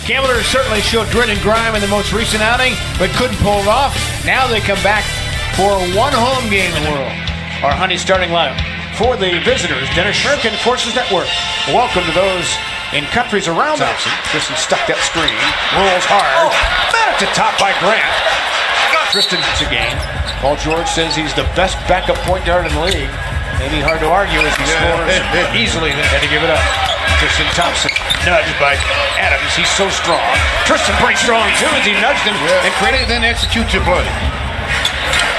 Cavaliers certainly showed grit and grime in the most recent outing, but couldn't pull it off. Now they come back for one home game in the world. Our Honey starting lineup. For the visitors, Dennis Shirkin, Forces Network. Welcome to those in countries around Thompson. Tristan stuck that screen, rolls hard. Met at the top by Grant. Tristan gets a game. Paul George says he's the best backup point guard in the league. Maybe hard to argue as he scores easily, then had to give it up. Tristan Thompson nudged by Adams. He's so strong. Tristan pretty strong too as he nudged him and created, then executes your play.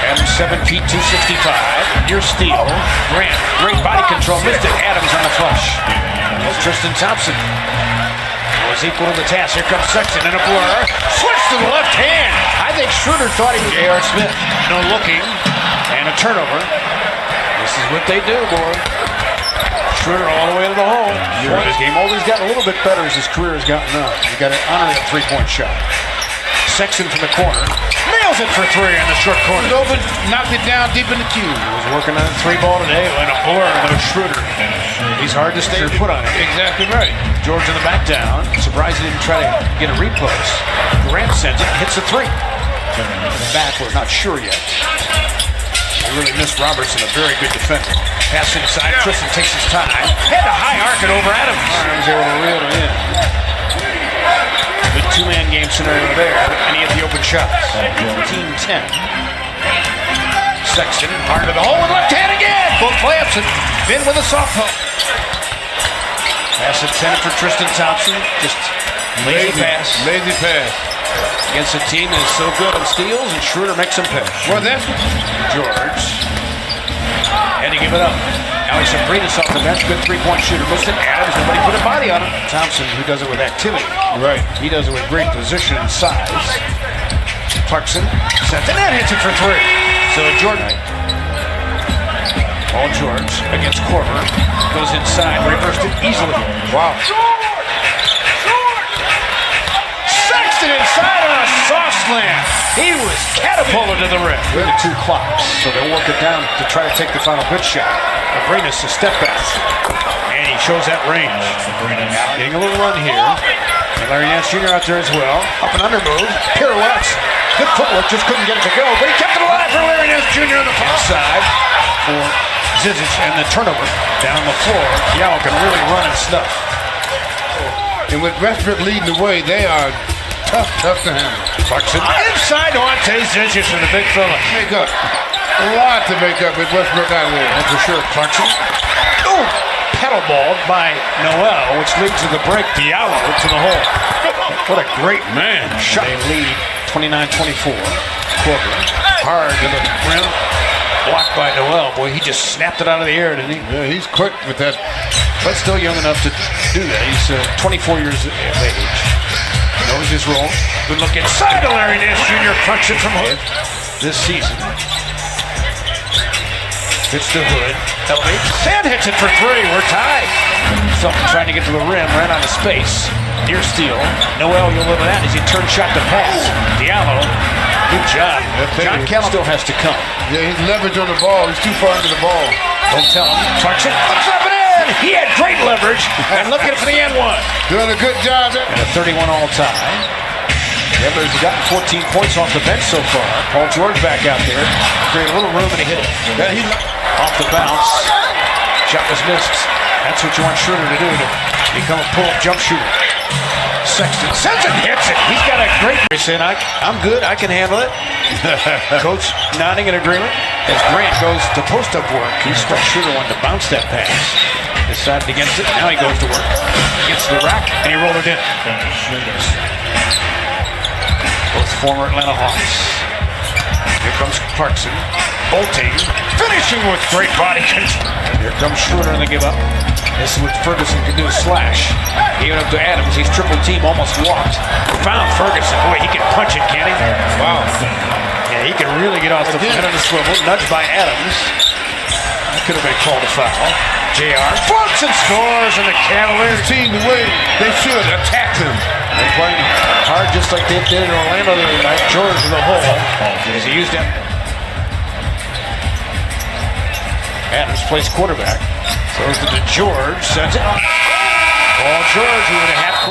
Adams 7 feet 265. Near steal. Grant, great body control. Missed it. Adams on the flush. Tristan Thompson was equal to the task. Here comes Sexton in a blur. Switch to the left hand. I think Schroeder thought he was J.R. Smith. No looking. And a turnover. This is what they do, boy. Schroeder all the way to the hole. His game always gotten a little bit better as his career has gotten up. You got to honor that three-point shot. Sexton from the corner. Nails it for three in the short corner. Open, knocked it down deep in the cube. He was working on a three ball today and a blur with Schroeder. He's hard to stay put on it. Exactly right. George in the back down. Surprised he didn't try to get a repost. Grant sends it, hits a three. Back, we're not sure yet. He really missed Robertson, a very good defender. Pass inside, Tristan takes his time. Had a high arc it over Adams. Adams able to reel it in. Good two-man game scenario there, and he had the open shots. 15-10. Sexton, hard to the hole, and left hand again! Both layups, and Vin with a soft hook. Pass intended for Tristan Thompson. Just lazy pass. Lazy pass. Against a team that is so good on steals, and Schroeder makes him pay. Well, that's George had to give it up. Alex Sabrinas off the bench, good three-point shooter. Missed it. Adams, nobody put a body on him. Thompson, who does it with activity. right. He does it with great position and size. Clarkson sets it and hits it for three. So Jordan. Paul George against Korver. Goes inside, reversed it easily. Wow. Sexton inside on a soft slam. He was catapulted to the rim. With the two clocks, so they'll work it down to try to take the final good shot. Abrinas a step back, and he shows that range. Getting a little run here. And Larry Nance Jr. out there as well. Up and under move, pirouettes. Good footwork, just couldn't get it to go, but he kept it alive for Larry Nance Jr. on the far side for Zizic, and the turnover down the floor. Yao can really run and stuff. And with Westbrook leading the way, they are tough to handle. Clarkson inside Ante Zizic and the big fella. Make up. A lot to make up with Westbrook out of there. And for sure, Clarkson. Oh, pedal balled by Noel, which leads to the break. Diallo to the hole. What a great man. Shot. They lead 29-24. Korver hard to the rim. Blocked by Noel. Boy, he just snapped it out of the air, didn't he? Yeah, he's quick with that. But still young enough to do that. He's 24 years of age. Knows his role. Good look inside to Larry Nance Jr. Crunch it from Hood this season. Fits to Hood. Elevates. And hits it for three. We're tied. Felton trying to get to the rim. Ran out of space. Near steal. Noel, you'll live with that as he turns shot to pass. Diallo. Good job. John Kell still has to come. Yeah, he's leverage on the ball. He's too far into the ball. Don't tell him. Clarkson looks up and in. He had great leverage. And looking for the end one. Doing a good job. And a 31 all tie. Cavaliers have gotten 14 points off the bench so far. Paul George back out there. Created a little room and he hit it. Yeah, he's off the bounce. Shot was missed. That's what you want Schroeder to do, to become a pull-up jump shooter. Sexton sends it, hits it. He's got a great race in. I'm good. I can handle it. Coach nodding in agreement as Grant goes to post-up work. He struck Schroeder, wanted to bounce that pass. Decided against it. Now he goes to work. Gets to the rack and he rolled it in. Both former Atlanta Hawks. Here comes Clarkson. Bolting. Finishing with great body control. Here comes Schroeder and they give up. This is what Ferguson can do, slash. He went up to Adams. He's triple team, almost walked. Found Ferguson. Boy, he can punch it, can't he? wow. Yeah, he can really get off the head on the swivel. Nudged by Adams. That could have been called a foul. JR floats and scores, and the Cavaliers Team the way they should attack him. They're playing hard just like they did in Orlando the other night. George in the hole as he used that. Adams plays quarterback. Throws it to George. Sends it. Paul George with a half court.